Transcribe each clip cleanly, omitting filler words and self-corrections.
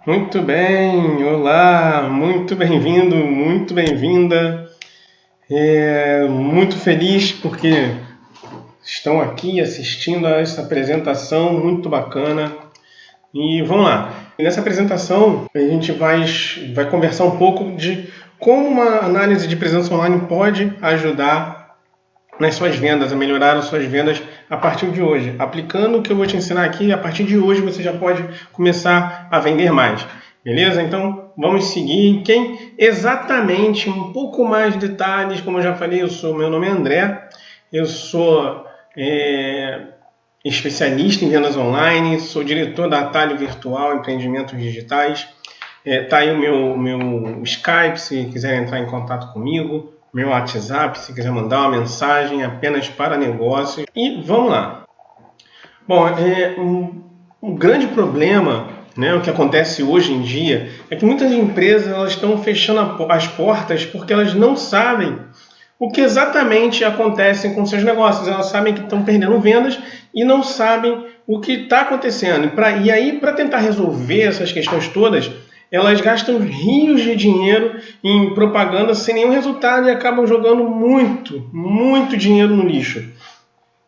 Muito bem, olá, muito bem-vindo, muito bem-vinda. Muito feliz porque estão aqui assistindo a essa apresentação muito bacana. E vamos lá. Nessa apresentação a gente vai conversar um pouco de como uma análise de presença online pode ajudar nas suas vendas, a melhorar as suas vendas a partir de hoje. Aplicando o que eu vou te ensinar aqui, a partir de hoje você já pode começar a vender mais. Beleza? Então vamos seguir. Quem exatamente, um pouco mais de detalhes, como eu já falei, meu nome é André, eu sou especialista em vendas online, sou diretor da Atalho Virtual Empreendimentos Digitais. Tá aí o meu Skype, se quiser entrar em contato comigo, meu WhatsApp, se quiser mandar uma mensagem apenas para negócios. E vamos lá. Bom, um grande problema, né, o que acontece hoje em dia, é que muitas empresas elas estão fechando as portas porque elas não sabem o que exatamente acontece com seus negócios. Elas sabem que estão perdendo vendas e não sabem o que está acontecendo. E aí, para tentar resolver essas questões todas, elas gastam rios de dinheiro em propaganda sem nenhum resultado e acabam jogando muito dinheiro no lixo.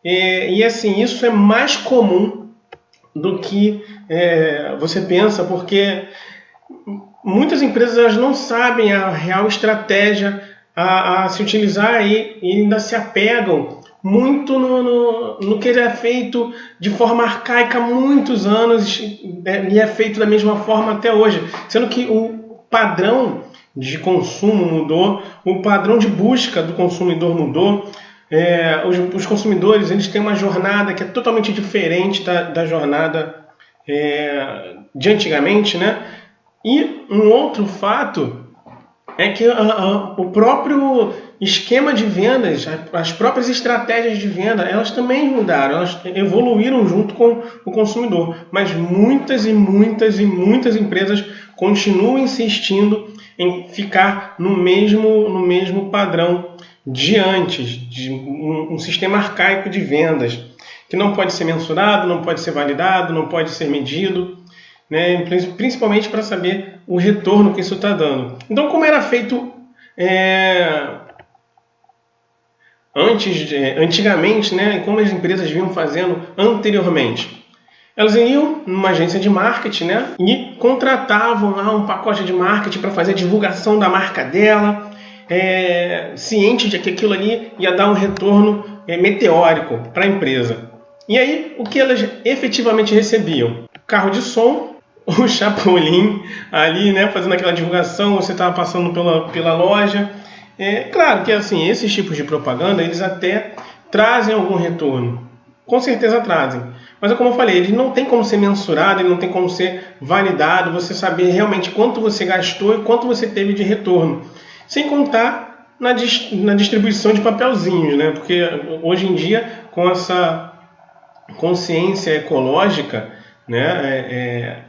E assim, isso é mais comum do que você pensa, porque muitas empresas elas não sabem a real estratégia a se utilizar e ainda se apegam muito no que é feito de forma arcaica há muitos anos e é feito da mesma forma até hoje, sendo que o padrão de consumo mudou, o padrão de busca do consumidor mudou. Os consumidores eles têm uma jornada que é totalmente diferente da jornada de antigamente, né? E um outro fato é que o próprio esquema de vendas, as próprias estratégias de venda, elas também mudaram, elas evoluíram junto com o consumidor. Mas muitas empresas continuam insistindo em ficar no mesmo padrão de antes, de um sistema arcaico de vendas, que não pode ser mensurado, não pode ser validado, não pode ser medido, né, principalmente para saber o retorno que isso está dando. Então, como era feito antigamente, né, como as empresas vinham fazendo anteriormente? Elas iam numa agência de marketing, né, e contratavam lá um pacote de marketing para fazer a divulgação da marca dela, ciente de que aquilo ali ia dar um retorno meteórico para a empresa. E aí, o que elas efetivamente recebiam? Carro de som, o Chapolin ali, né, fazendo aquela divulgação, você estava passando pela loja. Claro que assim, esses tipos de propaganda, eles até trazem algum retorno. Com certeza trazem. Mas como eu falei, ele não tem como ser mensurado, ele não tem como ser validado, você saber realmente quanto você gastou e quanto você teve de retorno. Sem contar na distribuição de papelzinhos, né? Porque hoje em dia, com essa consciência ecológica, né,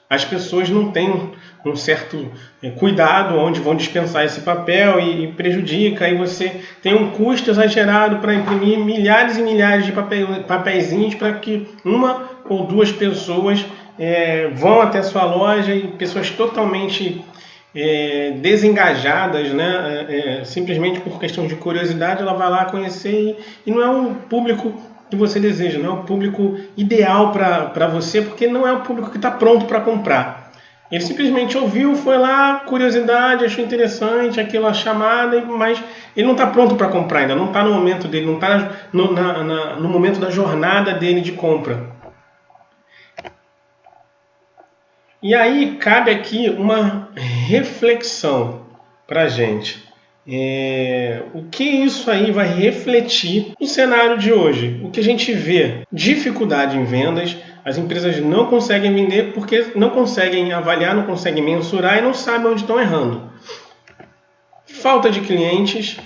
as pessoas não têm um certo cuidado onde vão dispensar esse papel e prejudica, aí você tem um custo exagerado para imprimir milhares e milhares de papeizinhos para que uma ou duas pessoas vão até a sua loja e pessoas totalmente desengajadas, né, simplesmente por questão de curiosidade, ela vai lá conhecer e não é um público que você deseja, não é o público ideal para você, porque não é o público que está pronto para comprar. Ele simplesmente ouviu, foi lá, curiosidade, achou interessante aquela chamada, mas ele não está pronto para comprar ainda, não está no momento dele, não está no momento da jornada dele de compra. E aí cabe aqui uma reflexão para a gente. O que isso aí vai refletir no cenário de hoje? O que a gente vê? Dificuldade em vendas, as empresas não conseguem vender porque não conseguem avaliar, não conseguem mensurar e não sabem onde estão errando. Falta de clientes,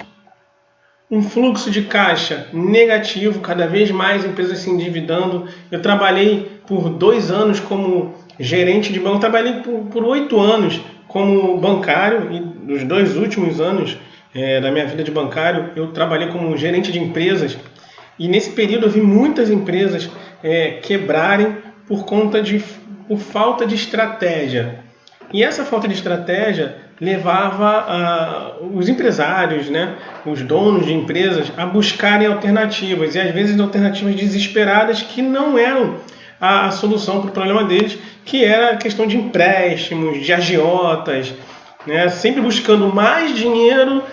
um fluxo de caixa negativo, cada vez mais empresas se endividando. Eu trabalhei por 2 anos como gerente de banco, trabalhei por 8 anos como bancário e nos 2 últimos anos da minha vida de bancário, eu trabalhei como gerente de empresas e nesse período eu vi muitas empresas quebrarem por conta de por falta de estratégia. E essa falta de estratégia levava os empresários, né, os donos de empresas, a buscarem alternativas, e às vezes alternativas desesperadas que não eram a solução para o problema deles, que era a questão de empréstimos, de agiotas, né, sempre buscando mais dinheiro,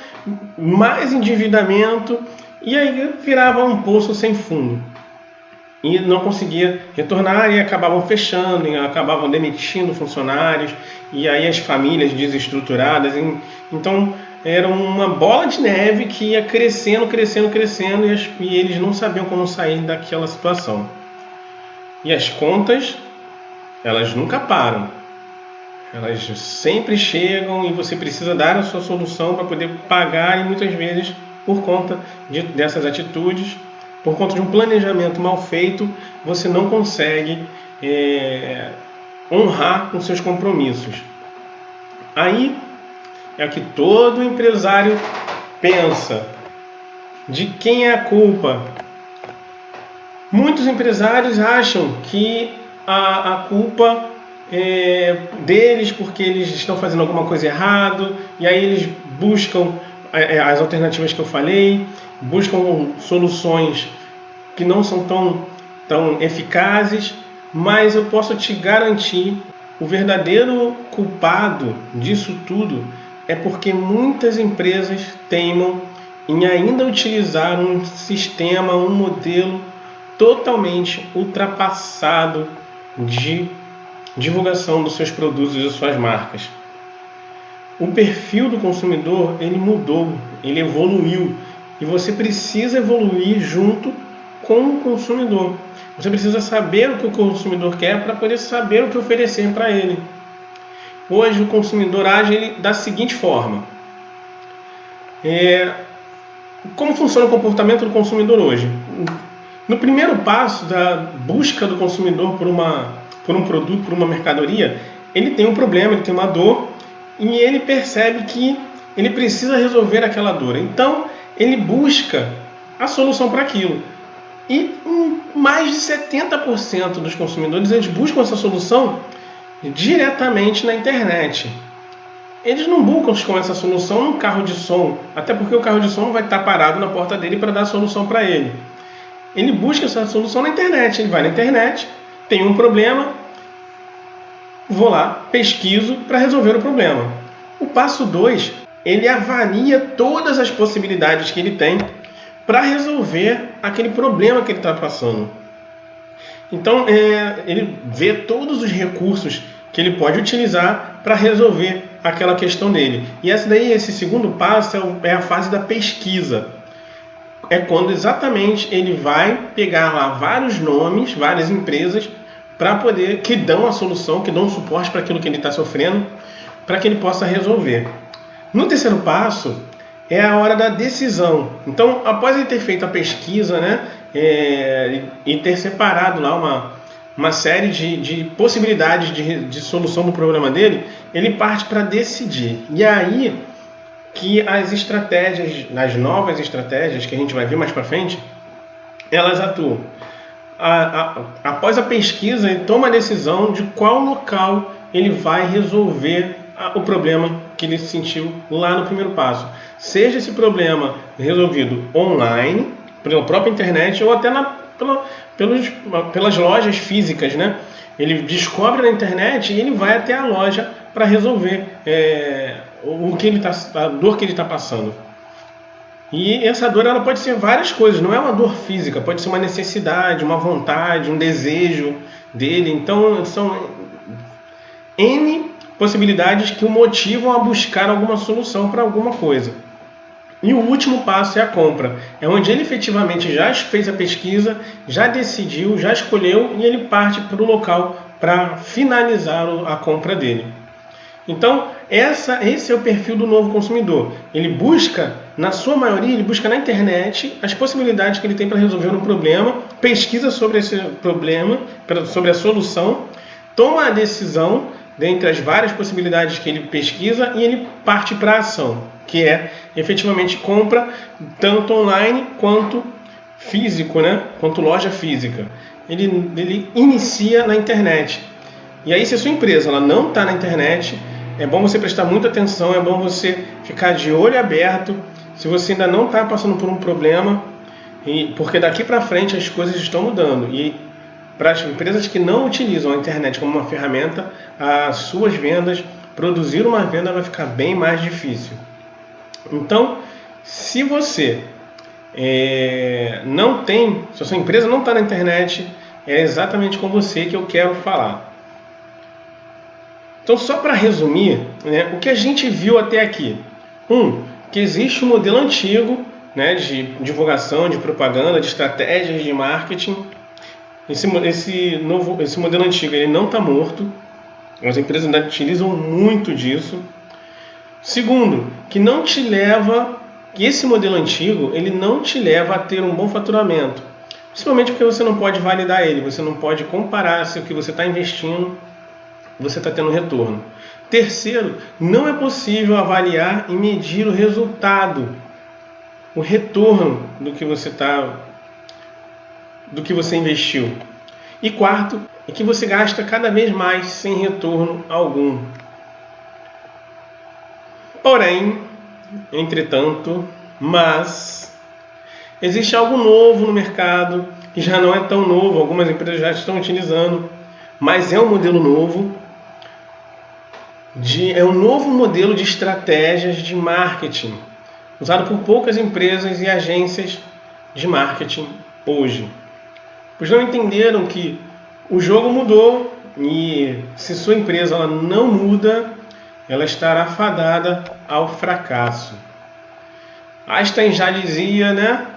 mais endividamento, e aí virava um poço sem fundo. E não conseguia retornar e acabavam fechando, e acabavam demitindo funcionários, e aí as famílias desestruturadas. Então era uma bola de neve que ia crescendo, e eles não sabiam como sair daquela situação. E as contas, elas nunca param. Elas sempre chegam e você precisa dar a sua solução para poder pagar, e muitas vezes, por conta dessas atitudes, por conta de um planejamento mal feito, você não consegue honrar os seus compromissos. Aí é o que todo empresário pensa. De quem é a culpa? Muitos empresários acham que a culpa é deles porque eles estão fazendo alguma coisa errada, e aí eles buscam as alternativas que eu falei, buscam soluções que não são tão eficazes, mas eu posso te garantir, o verdadeiro culpado disso tudo é porque muitas empresas teimam em ainda utilizar um sistema, um modelo totalmente ultrapassado de divulgação dos seus produtos e das suas marcas. O perfil do consumidor, ele mudou, ele evoluiu, e você precisa evoluir junto com o consumidor. Você precisa saber o que o consumidor quer para poder saber o que oferecer para ele. Hoje o consumidor age da seguinte forma. Como funciona o comportamento do consumidor hoje? No primeiro passo da busca do consumidor por um produto, por uma mercadoria, ele tem um problema, ele tem uma dor, e ele percebe que ele precisa resolver aquela dor. Então, ele busca a solução para aquilo. E mais de 70% dos consumidores, eles buscam essa solução diretamente na internet. Eles não buscam essa solução num carro de som, até porque o carro de som vai estar parado na porta dele para dar a solução para ele. Ele busca essa solução na internet. Ele vai na internet, tem um problema, vou lá, pesquiso para resolver o problema. O passo 2, ele avalia todas as possibilidades que ele tem para resolver aquele problema que ele está passando. Então, ele vê todos os recursos que ele pode utilizar para resolver aquela questão dele. E esse segundo passo é a fase da pesquisa. É quando exatamente ele vai pegar lá vários nomes, várias empresas, que dão a solução, que dão um suporte para aquilo que ele está sofrendo, para que ele possa resolver. No terceiro passo, é a hora da decisão. Então, após ele ter feito a pesquisa, né, e ter separado lá uma série de possibilidades de solução do problema dele, ele parte para decidir. E aí que as novas estratégias que a gente vai ver mais para frente, elas atuam. Após a pesquisa, ele toma a decisão de qual local ele vai resolver o problema que ele sentiu lá no primeiro passo. Seja esse problema resolvido online, pela própria internet, ou até pelas lojas físicas, né? Ele descobre na internet e ele vai até a loja para resolver a dor que ele está passando. E essa dor, ela pode ser várias coisas, não é uma dor física, pode ser uma necessidade, uma vontade, um desejo dele. Então são N possibilidades que o motivam a buscar alguma solução para alguma coisa. E o último passo é a compra. É onde ele efetivamente já fez a pesquisa, já decidiu, já escolheu, e ele parte para o local para finalizar a compra dele. Então, esse é o perfil do novo consumidor. Ele busca, na sua maioria, ele busca na internet as possibilidades que ele tem para resolver um problema, pesquisa sobre esse problema, sobre a solução, toma a decisão dentre as várias possibilidades que ele pesquisa e ele parte para a ação, que é efetivamente compra tanto online quanto físico, né? Quanto loja física. Ele inicia na internet. E aí, se a sua empresa ela não está na internet, é bom você prestar muita atenção, é bom você ficar de olho aberto se você ainda não está passando por um problema, porque daqui para frente as coisas estão mudando. E para as empresas que não utilizam a internet como uma ferramenta, as suas vendas, produzir uma venda vai ficar bem mais difícil. Então, se você não tem, se a sua empresa não está na internet, é exatamente com você que eu quero falar. Então, só para resumir, né, o que a gente viu até aqui. Que existe um modelo antigo, né, de divulgação, de propaganda, de estratégias de marketing. Esse modelo antigo ele não está morto. As empresas ainda utilizam muito disso. Segundo, que esse modelo antigo ele não te leva a ter um bom faturamento. Principalmente porque você não pode validar ele, você não pode comparar se o que você está investindo você está tendo retorno. Terceiro, não é possível avaliar e medir o resultado, o retorno do que você investiu. E quarto, é que você gasta cada vez mais sem retorno algum. Porém, entretanto, existe algo novo no mercado, que já não é tão novo, algumas empresas já estão utilizando, mas é um modelo novo, é um novo modelo de estratégias de marketing, usado por poucas empresas e agências de marketing hoje. Pois não entenderam que o jogo mudou e se sua empresa ela não muda, ela estará fadada ao fracasso. Einstein já dizia, né?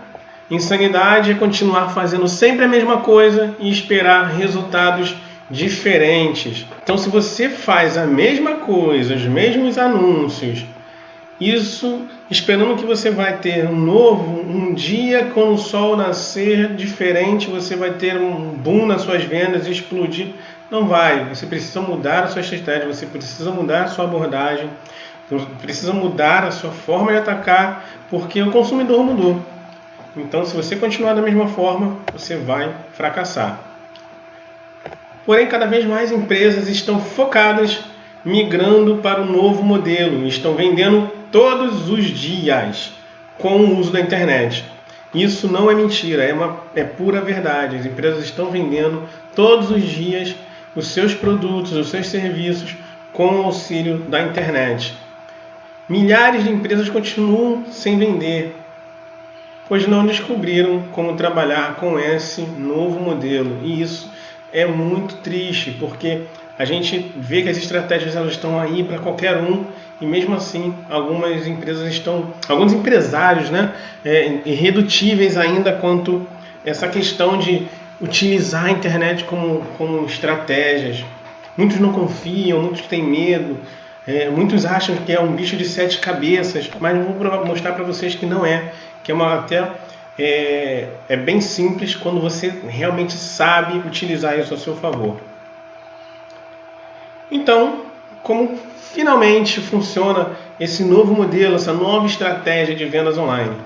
Insanidade é continuar fazendo sempre a mesma coisa e esperar resultados diferentes. Então, se você faz a mesma coisa, os mesmos anúncios, isso esperando que você vai ter um dia com o sol nascer diferente, você vai ter um boom nas suas vendas e explodir. Não vai. Você precisa mudar a sua estratégia, você precisa mudar a sua abordagem, precisa mudar a sua forma de atacar, porque o consumidor mudou. Então, se você continuar da mesma forma, você vai fracassar. Porém, cada vez mais empresas estão focadas, migrando para o novo modelo, estão vendendo todos os dias com o uso da internet. Isso não é mentira, é pura verdade. As empresas estão vendendo todos os dias os seus produtos, os seus serviços com o auxílio da internet. Milhares de empresas continuam sem vender, pois não descobriram como trabalhar com esse novo modelo. E isso é muito triste, porque a gente vê que as estratégias elas estão aí para qualquer um, e mesmo assim alguns empresários, né, irredutíveis ainda quanto essa questão de utilizar a internet como estratégias. Muitos não confiam, muitos têm medo, muitos acham que é um bicho de 7 cabeças, mas eu vou mostrar para vocês que não é, que é bem simples quando você realmente sabe utilizar isso a seu favor. Então, como finalmente funciona esse novo modelo, essa nova estratégia de vendas online?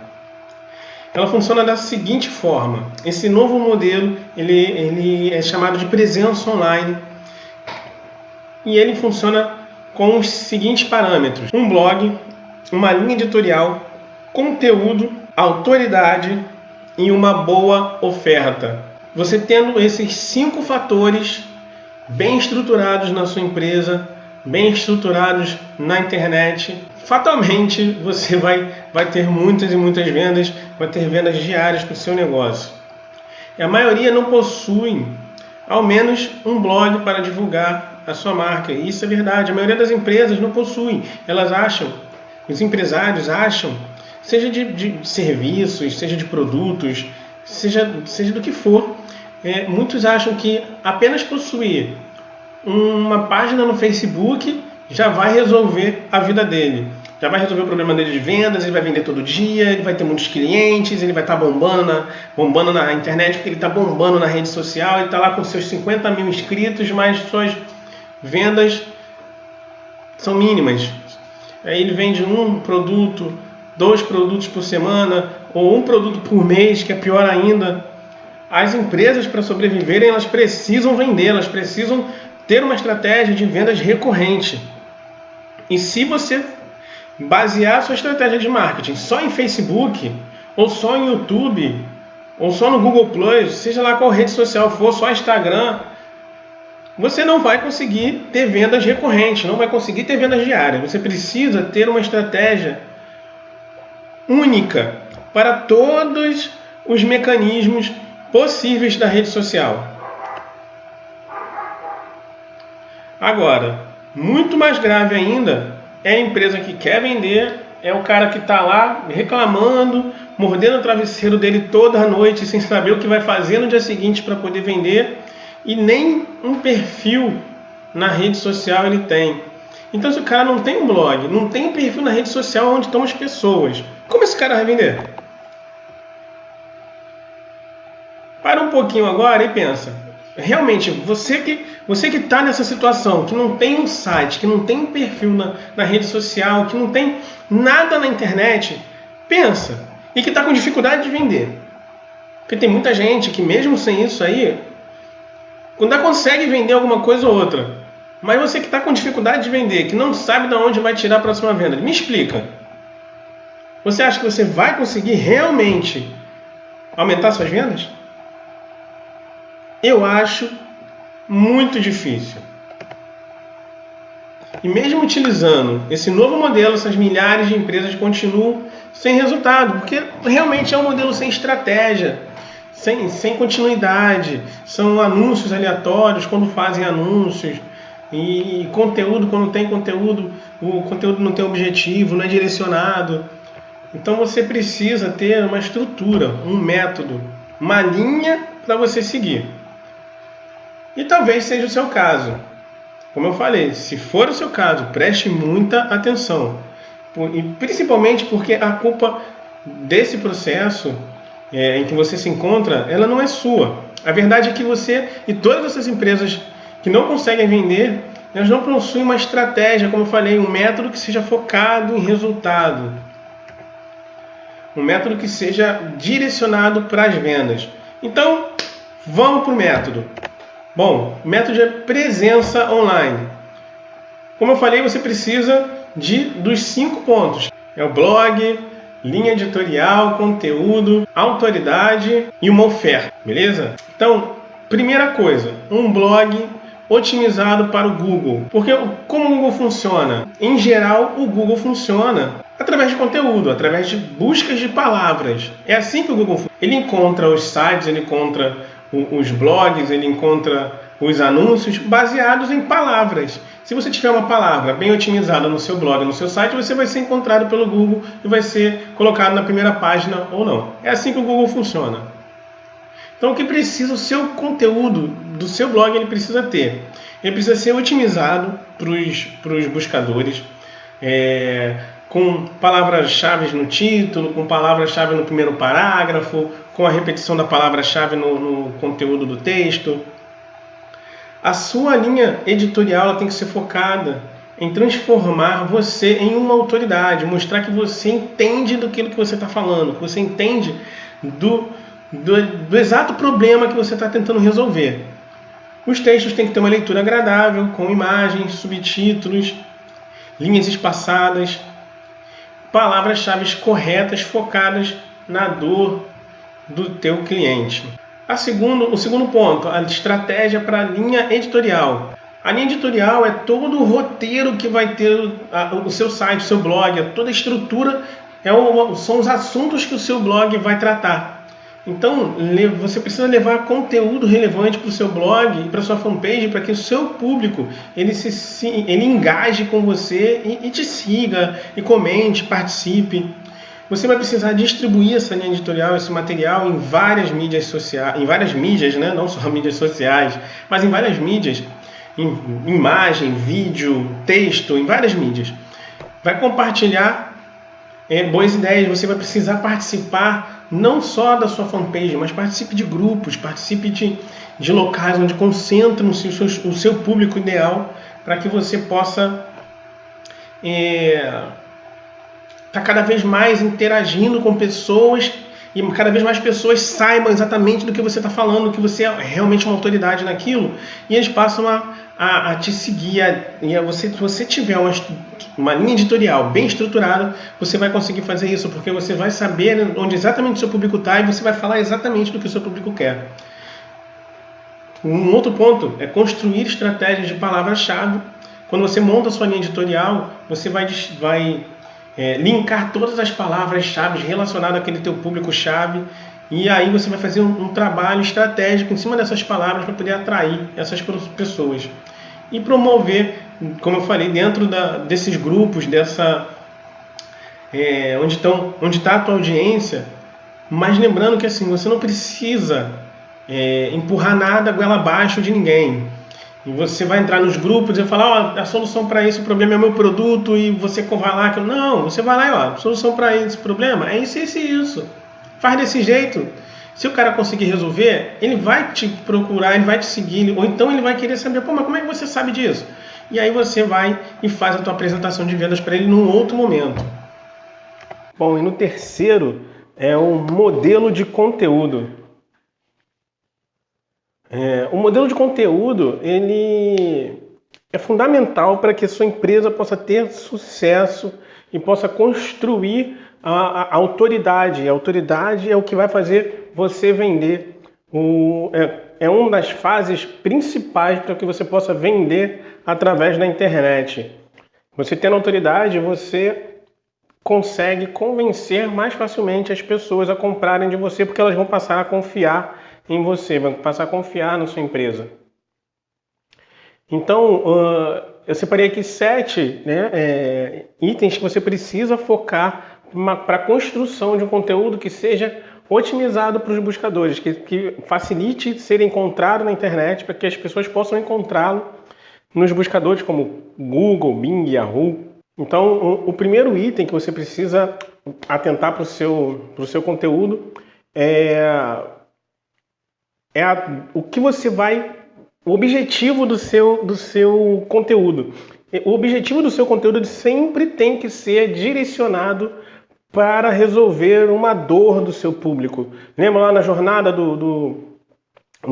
Ela funciona da seguinte forma. Esse novo modelo ele é chamado de presença online e ele funciona com os seguintes parâmetros: um blog, uma linha editorial, conteúdo, autoridade e uma boa oferta. Você tendo esses 5 fatores bem estruturados na sua empresa, bem estruturados na internet, fatalmente você vai ter muitas e muitas vendas, vai ter vendas diárias para o seu negócio. E a maioria não possui ao menos um blog para divulgar a sua marca. E isso é verdade, a maioria das empresas não possui. Elas acham, os empresários acham, seja de serviços, seja de produtos, seja do que for, muitos acham que apenas possuir uma página no Facebook já vai resolver a vida dele. Já vai resolver o problema dele de vendas, ele vai vender todo dia, ele vai ter muitos clientes, ele vai estar bombando na internet, porque ele está bombando na rede social, ele está lá com seus 50 mil inscritos, mas suas vendas são mínimas. Aí ele vende um produto, 2 produtos por semana, ou um produto por mês, que é pior ainda. As empresas, para sobreviverem, elas precisam vender, elas precisam ter uma estratégia de vendas recorrente. E se você basear a sua estratégia de marketing só em Facebook, ou só em YouTube, ou só no Google Plus, seja lá qual rede social for, só Instagram, você não vai conseguir ter vendas recorrentes, não vai conseguir ter vendas diárias. Você precisa ter uma estratégia única para todos os mecanismos possíveis da rede social. Agora, muito mais grave ainda é a empresa que quer vender, é o cara que está lá reclamando, mordendo o travesseiro dele toda a noite, sem saber o que vai fazer no dia seguinte para poder vender, e nem um perfil na rede social ele tem. Então, se o cara não tem um blog, não tem um perfil na rede social onde estão as pessoas, como esse cara vai vender? Para um pouquinho agora e pensa. Realmente, você que está nessa situação, que não tem um site, que não tem um perfil na rede social, que não tem nada na internet, pensa. E que está com dificuldade de vender. Porque tem muita gente que mesmo sem isso aí, ainda consegue vender alguma coisa ou outra. Mas você que está com dificuldade de vender, que não sabe de onde vai tirar a próxima venda, me explica. Você acha que você vai conseguir realmente aumentar suas vendas? Eu acho muito difícil. E mesmo utilizando esse novo modelo, essas milhares de empresas continuam sem resultado, porque realmente é um modelo sem estratégia, sem continuidade. São anúncios aleatórios quando fazem anúncios, e conteúdo quando tem conteúdo, o conteúdo não tem objetivo, não é direcionado. Então você precisa ter uma estrutura, um método, uma linha para você seguir. E talvez seja o seu caso. Como eu falei, se for o seu caso, preste muita atenção. E principalmente porque a culpa desse processo em que você se encontra, ela não é sua. A verdade é que você e todas essas empresas que não conseguem vender, elas não possuem uma estratégia, como eu falei, um método que seja focado em resultado. Um método que seja direcionado para as vendas. Então, vamos para o método. Bom, o método é presença online. Como eu falei, você precisa dos 5 pontos. É o blog, linha editorial, conteúdo, autoridade e uma oferta, beleza? Então, primeira coisa, um blog otimizado para o Google. Porque como o Google funciona? Em geral, o Google funciona através de conteúdo, através de buscas de palavras. É assim que o Google funciona. Ele encontra os sites, ele encontra os blogs, ele encontra os anúncios baseados em palavras. Se você tiver uma palavra bem otimizada no seu blog, no seu site, você vai ser encontrado pelo Google e vai ser colocado na primeira página ou não. É assim que o Google funciona. Então, o que precisa, o seu conteúdo do seu blog, ele precisa ter? Ele precisa ser otimizado para os buscadores, com palavras-chave no título, com palavras-chave no primeiro parágrafo, com a repetição da palavra-chave no conteúdo do texto. A sua linha editorial ela tem que ser focada em transformar você em uma autoridade, mostrar que você entende do que você está falando, que você entende do exato problema que você está tentando resolver. Os textos têm que ter uma leitura agradável, com imagens, subtítulos, linhas espaçadas, palavras-chave corretas, focadas na dor do teu cliente. O segundo ponto, a estratégia para a linha editorial. A linha editorial é todo o roteiro que vai ter o seu site, o seu blog, toda a estrutura, são os assuntos que o seu blog vai tratar. Então, você precisa levar conteúdo relevante para o seu blog e para a sua fanpage, para que o seu público ele engaje com você e te siga, e comente, participe. Você vai precisar distribuir essa linha editorial, esse material em várias mídias sociais, em várias mídias, né? Não só mídias sociais, mas em várias mídias, em imagem, vídeo, texto, em várias mídias. Vai compartilhar boas ideias, você vai precisar participar não só da sua fanpage, mas participe de grupos, participe de locais onde concentram o seu público ideal, para que você possa estar cada vez mais interagindo com pessoas e cada vez mais pessoas saibam exatamente do que você está falando, que você é realmente uma autoridade naquilo, e eles passam a te seguir. Se você tiver uma linha editorial bem estruturada, você vai conseguir fazer isso, porque você vai saber onde exatamente o seu público está e você vai falar exatamente do que o seu público quer. Um outro ponto é construir estratégias de palavra-chave. Quando você monta a sua linha editorial, você vai linkar todas as palavras-chave relacionadas àquele teu público-chave, e aí você vai fazer um trabalho estratégico em cima dessas palavras para poder atrair essas pessoas. E promover, como eu falei, dentro desses grupos, onde está a tua audiência, mas lembrando que assim, você não precisa empurrar nada goela abaixo de ninguém. E você vai entrar nos grupos e falar, a solução para esse problema é o meu produto, e você vai lá, não, você vai lá e a solução para esse problema é isso, isso e isso. Faz desse jeito. Se o cara conseguir resolver, ele vai te procurar, ele vai te seguir, ou então ele vai querer saber, mas como é que você sabe disso? E aí você vai e faz a tua apresentação de vendas para ele num outro momento. Bom, e no terceiro é o modelo de conteúdo. O modelo de conteúdo, ele é fundamental para que a sua empresa possa ter sucesso e possa construir a autoridade. A autoridade é o que vai fazer você vender. É uma das fases principais para que você possa vender através da internet. Você tendo autoridade, você consegue convencer mais facilmente as pessoas a comprarem de você, porque elas vão passar a confiar em você, vão passar a confiar na sua empresa. Então, eu separei aqui 7 itens que você precisa focar para a construção de um conteúdo que seja otimizado para os buscadores, que facilite ser encontrado na internet, para que as pessoas possam encontrá-lo nos buscadores como Google, Bing, Yahoo. Então, o primeiro item que você precisa atentar para o seu conteúdo o objetivo do seu conteúdo. O objetivo do seu conteúdo sempre tem que ser direcionado para resolver uma dor do seu público. Lembra lá na jornada do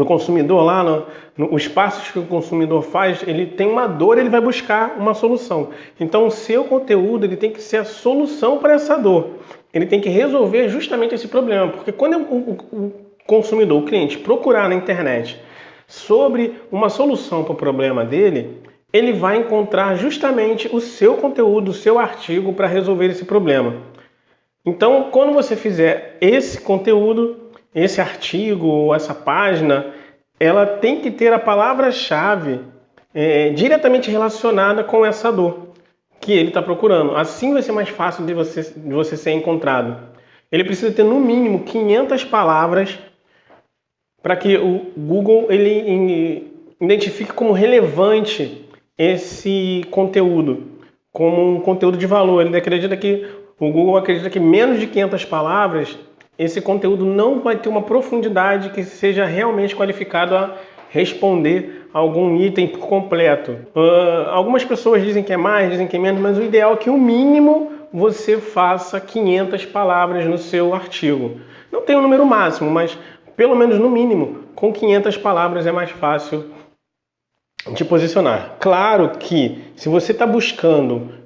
consumidor, lá os passos que o consumidor faz, ele tem uma dor, ele vai buscar uma solução. Então o seu conteúdo ele tem que ser a solução para essa dor. Ele tem que resolver justamente esse problema, porque quando o consumidor, o cliente, procurar na internet sobre uma solução para o problema dele, ele vai encontrar justamente o seu conteúdo, o seu artigo para resolver esse problema. Então, quando você fizer esse conteúdo, esse artigo, essa página, ela tem que ter a palavra-chave diretamente relacionada com essa dor que ele está procurando. Assim vai ser mais fácil de você ser encontrado. Ele precisa ter no mínimo 500 palavras para que o Google ele identifique como relevante esse conteúdo, como um conteúdo de valor. O Google acredita que menos de 500 palavras, esse conteúdo não vai ter uma profundidade que seja realmente qualificado a responder algum item por completo. Algumas pessoas dizem que é mais, dizem que é menos, mas o ideal é que o mínimo você faça 500 palavras no seu artigo. Não tem um número máximo, mas pelo menos no mínimo, com 500 palavras é mais fácil de posicionar. Claro que se você está buscando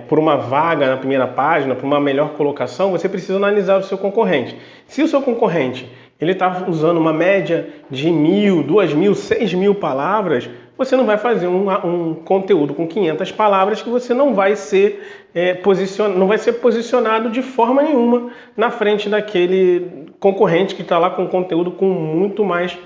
por uma vaga na primeira página, por uma melhor colocação, você precisa analisar o seu concorrente. Se o seu concorrente ele está usando uma média de 1.000, 2.000, 6.000 palavras, você não vai fazer um conteúdo com 500 palavras que você não vai ser posicionado de forma nenhuma na frente daquele concorrente que está lá com conteúdo com muito mais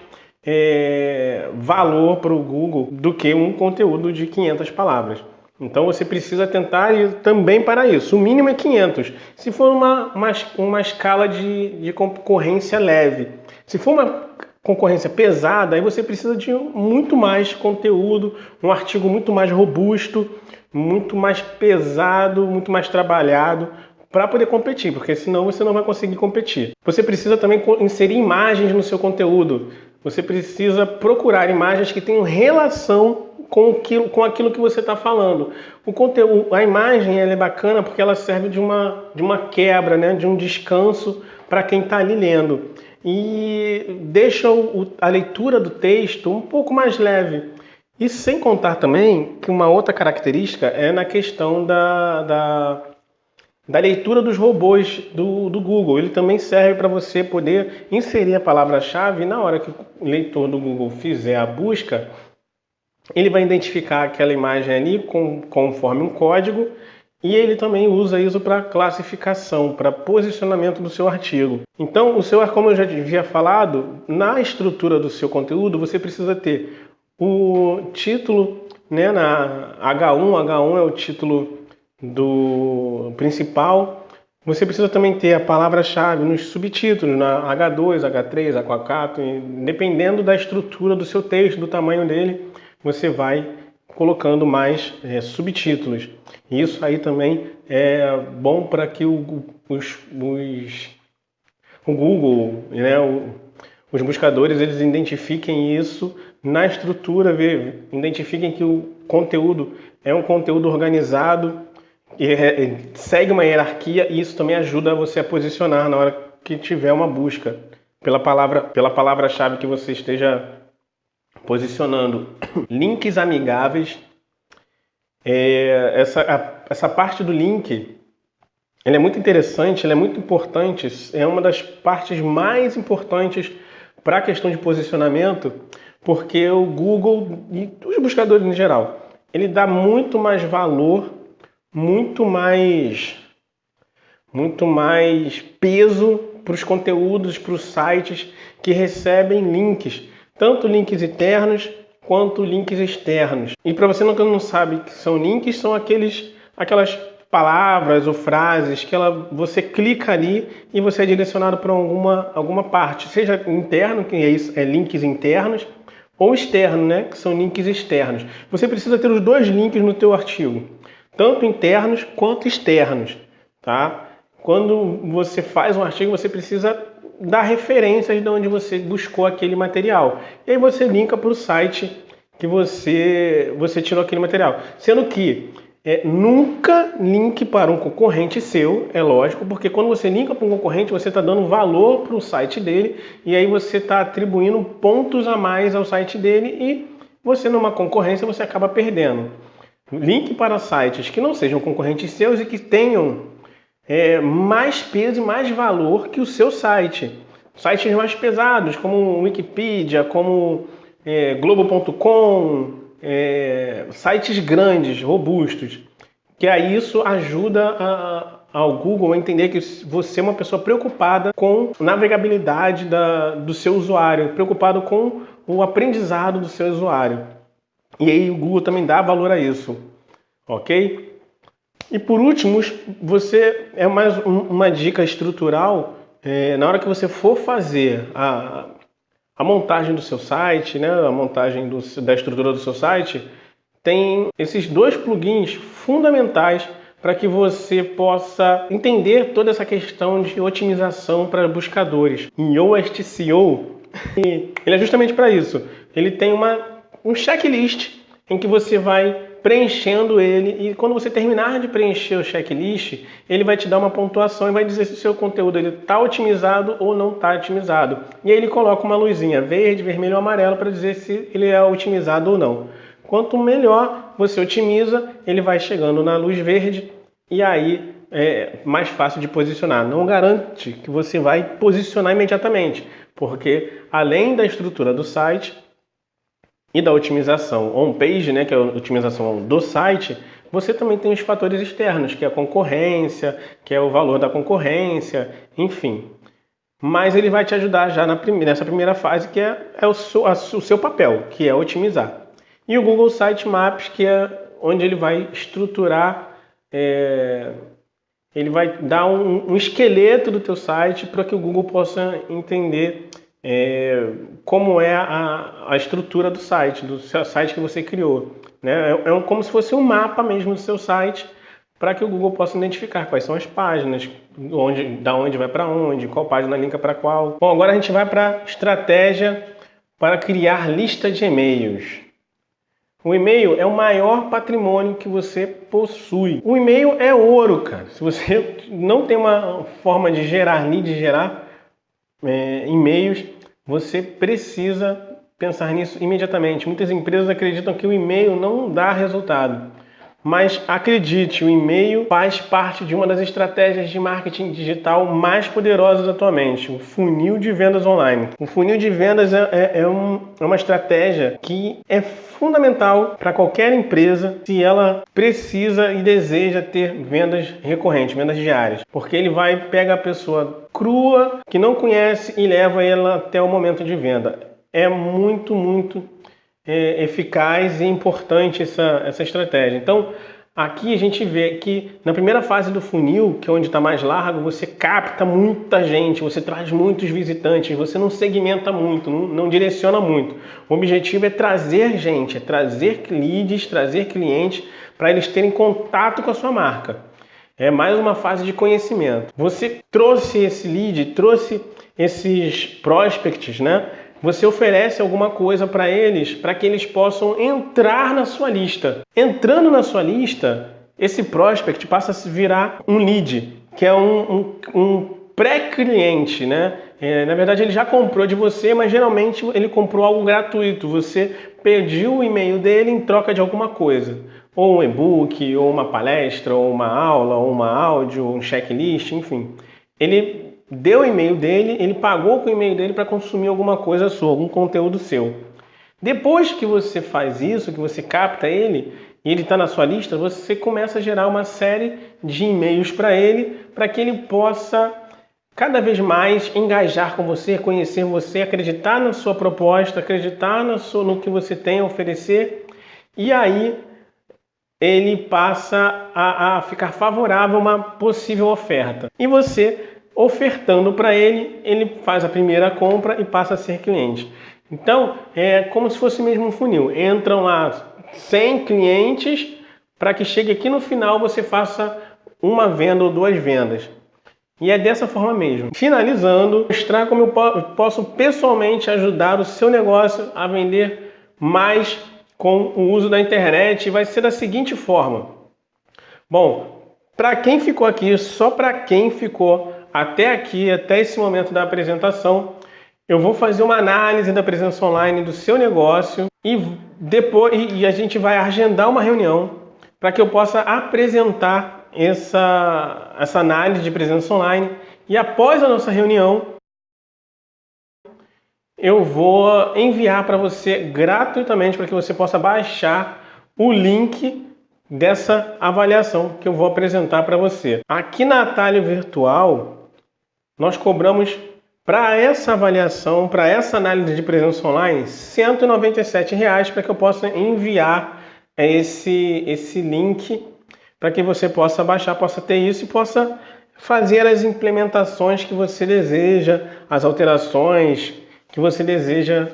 valor para o Google do que um conteúdo de 500 palavras. Então você precisa tentar ir também para isso. O mínimo é 500. Se for uma escala de concorrência leve. Se for uma concorrência pesada, aí você precisa de muito mais conteúdo, um artigo muito mais robusto, muito mais pesado, muito mais trabalhado para poder competir, porque senão você não vai conseguir competir. Você precisa também inserir imagens no seu conteúdo. Você precisa procurar imagens que tenham relação com aquilo que você está falando. A imagem ela é bacana porque ela serve de uma quebra, né? De um descanso para quem está ali lendo. E deixa a leitura do texto um pouco mais leve. E sem contar também que uma outra característica é na questão da leitura dos robôs do Google. Ele também serve para você poder inserir a palavra-chave e na hora que o leitor do Google fizer a busca, ele vai identificar aquela imagem ali conforme um código e ele também usa isso para classificação, para posicionamento do seu artigo. Então, como eu já havia falado, na estrutura do seu conteúdo você precisa ter o título, né, na H1 é o título do principal. Você precisa também ter a palavra-chave nos subtítulos, na H2, H3, H4, dependendo da estrutura do seu texto, do tamanho dele, você vai colocando mais subtítulos. Isso aí também é bom para que o Google, né, os buscadores, eles identifiquem isso na estrutura, identifiquem que o conteúdo é um conteúdo organizado, e segue uma hierarquia, e isso também ajuda você a posicionar na hora que tiver uma busca pela palavra-chave que você esteja posicionando. Links amigáveis. Essa parte do link, ele é muito interessante, ele é muito importante, é uma das partes mais importantes para a questão de posicionamento, porque o Google e os buscadores em geral, ele dá muito mais valor, muito mais peso para os conteúdos, para os sites que recebem links, tanto links internos quanto links externos. E para você que não sabe que são links, são aquelas palavras ou frases que você clica ali e você é direcionado para alguma parte, seja interno, que é links internos, ou externo, né, que são links externos. Você precisa ter os dois links no teu artigo, tanto internos quanto externos, tá? Quando você faz um artigo, você precisa dar referências de onde você buscou aquele material. E aí você linka para o site que você tirou aquele material. Sendo que nunca linke para um concorrente seu, é lógico, porque quando você linka para um concorrente, você está dando valor para o site dele e aí você está atribuindo pontos a mais ao site dele e você, numa concorrência, você acaba perdendo. Link para sites que não sejam concorrentes seus e que tenham mais peso e mais valor que o seu site. Sites mais pesados, como Wikipedia, como Globo.com, sites grandes, robustos. Que aí isso ajuda ao Google a entender que você é uma pessoa preocupada com a navegabilidade do seu usuário, preocupado com o aprendizado do seu usuário. E aí o Google também dá valor a isso, ok? E por último, você mais uma dica estrutural, na hora que você for fazer a montagem do seu site, né, a montagem da estrutura do seu site, tem esses dois plugins fundamentais para que você possa entender toda essa questão de otimização para buscadores. Em Yoast SEO, ele é justamente para isso. Ele tem um checklist em que você vai preenchendo ele e quando você terminar de preencher o checklist, ele vai te dar uma pontuação e vai dizer se o seu conteúdo está otimizado ou não está otimizado. E aí ele coloca uma luzinha verde, vermelho ou amarelo para dizer se ele é otimizado ou não. Quanto melhor você otimiza, ele vai chegando na luz verde e aí é mais fácil de posicionar. Não garante que você vai posicionar imediatamente, porque além da estrutura do site e da otimização on-page, né, que é a otimização do site, você também tem os fatores externos, que é a concorrência, que é o valor da concorrência, enfim. Mas ele vai te ajudar já nessa primeira fase, que é o seu papel, que é otimizar. E o Google Sitemaps, que é onde ele vai estruturar, ele vai dar um esqueleto do teu site para que o Google possa entender como é a estrutura do site que você criou, né? É como se fosse um mapa mesmo do seu site, para que o Google possa identificar quais são as páginas, da onde vai para onde, qual página linka para qual. Bom, agora a gente vai para a estratégia para criar lista de e-mails. O e-mail é o maior patrimônio que você possui. O e-mail é ouro, cara. Se você não tem uma forma de gerar lead, de gerar e-mails, você precisa pensar nisso imediatamente. Muitas empresas acreditam que o e-mail não dá resultado. Mas acredite, o e-mail faz parte de uma das estratégias de marketing digital mais poderosas atualmente, o funil de vendas online. O funil de vendas é uma estratégia que é fundamental para qualquer empresa se ela precisa e deseja ter vendas recorrentes, vendas diárias. Porque ele pega a pessoa crua, que não conhece, e leva ela até o momento de venda. É muito eficaz e importante essa estratégia. Então, aqui a gente vê que na primeira fase do funil, que é onde está mais largo, você capta muita gente, você traz muitos visitantes, você não segmenta muito, não direciona muito. O objetivo é trazer gente, é trazer leads, trazer clientes para eles terem contato com a sua marca. É mais uma fase de conhecimento. Você trouxe esse lead, trouxe esses prospects, né? Você oferece alguma coisa para eles, para que eles possam entrar na sua lista. Entrando na sua lista, esse prospect passa a se virar um lead, que é um pré-cliente, né? Na verdade, ele já comprou de você, mas geralmente ele comprou algo gratuito. Você pediu o e-mail dele em troca de alguma coisa. Ou um e-book, ou uma palestra, ou uma aula, ou uma áudio, um checklist, enfim. Ele deu o e-mail dele, ele pagou com o e-mail dele para consumir alguma coisa sua, algum conteúdo seu. Depois que você faz isso, que você capta ele, e ele está na sua lista, você começa a gerar uma série de e-mails para ele, para que ele possa cada vez mais engajar com você, conhecer você, acreditar na sua proposta, acreditar no que você tem a oferecer, e aí ele passa a ficar favorável a uma possível oferta. E você, ofertando para ele, ele faz a primeira compra e passa a ser cliente. Então, é como se fosse mesmo um funil. Entram lá 100 clientes para que chegue aqui no final você faça uma venda ou 2 vendas. E é dessa forma mesmo. Finalizando, mostrar como eu posso pessoalmente ajudar o seu negócio a vender mais com o uso da internet. Vai ser da seguinte forma. Bom, para quem ficou aqui, só para quem ficou até aqui, até esse momento da apresentação, eu vou fazer uma análise da presença online do seu negócio e depois a gente vai agendar uma reunião para que eu possa apresentar essa análise de presença online. E após a nossa reunião, eu vou enviar para você gratuitamente para que você possa baixar o link dessa avaliação que eu vou apresentar para você. Aqui na Atalho Virtual, nós cobramos para essa avaliação, para essa análise de presença online, R$ 197 para que eu possa enviar esse link para que você possa baixar, possa ter isso e possa fazer as implementações que você deseja, as alterações que você deseja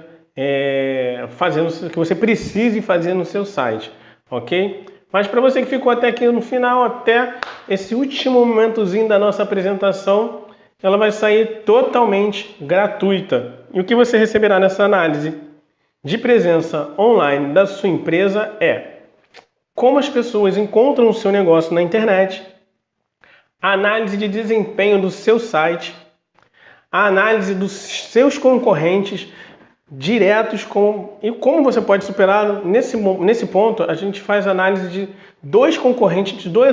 fazer, que você precise fazer no seu site, ok? Mas para você que ficou até aqui no final, até esse último momentozinho da nossa apresentação, ela vai sair totalmente gratuita. E o que você receberá nessa análise de presença online da sua empresa é como as pessoas encontram o seu negócio na internet, a análise de desempenho do seu site, a análise dos seus concorrentes diretos e como você pode superar. Nesse ponto, a gente faz análise de 2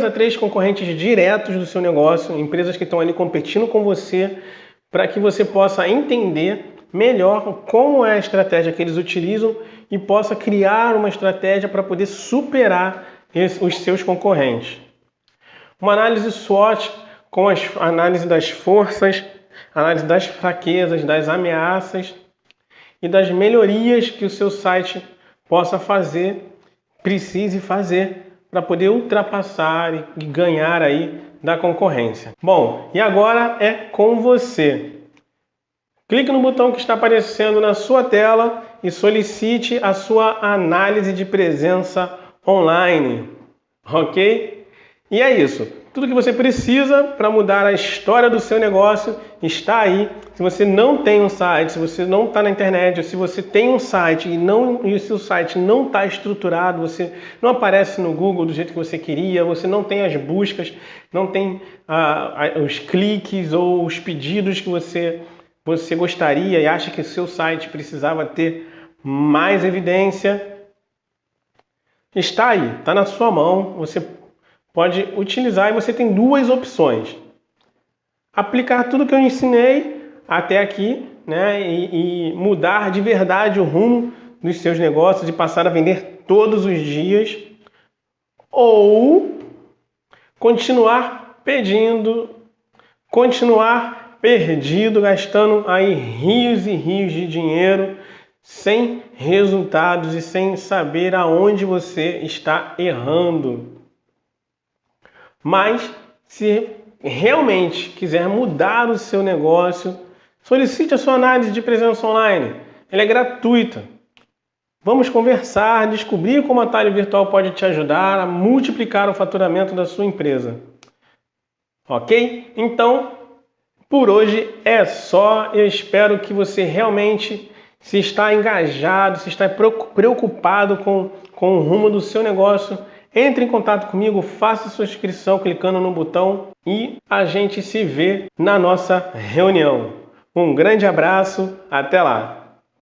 a 3 concorrentes diretos do seu negócio, empresas que estão ali competindo com você, para que você possa entender melhor como é a estratégia que eles utilizam e possa criar uma estratégia para poder superar os seus concorrentes. Uma análise SWOT com a análise das forças, análise das fraquezas, das ameaças e das melhorias que o seu site possa fazer, precise fazer para poder ultrapassar e ganhar aí da concorrência. Bom, e agora é com você. Clique no botão que está aparecendo na sua tela e solicite a sua análise de presença online, ok? E é isso. Tudo que você precisa para mudar a história do seu negócio está aí. Se você não tem um site, se você não está na internet, ou se você tem um site e o seu site não está estruturado, você não aparece no Google do jeito que você queria, você não tem as buscas, não tem os cliques ou os pedidos que você gostaria e acha que o seu site precisava ter mais evidência, está aí, está na sua mão, você pode utilizar e você tem duas opções. Aplicar tudo que eu ensinei até aqui, né, e mudar de verdade o rumo dos seus negócios e passar a vender todos os dias, ou continuar pedindo, continuar perdido, gastando aí rios e rios de dinheiro sem resultados e sem saber aonde você está errando. Mas, se realmente quiser mudar o seu negócio, solicite a sua análise de presença online. Ela é gratuita. Vamos conversar, descobrir como o Atalho Virtual pode te ajudar a multiplicar o faturamento da sua empresa. Ok? Então, por hoje é só. Eu espero que você realmente, se está engajado, se está preocupado com o rumo do seu negócio, entre em contato comigo, faça sua inscrição clicando no botão e a gente se vê na nossa reunião. Um grande abraço, até lá!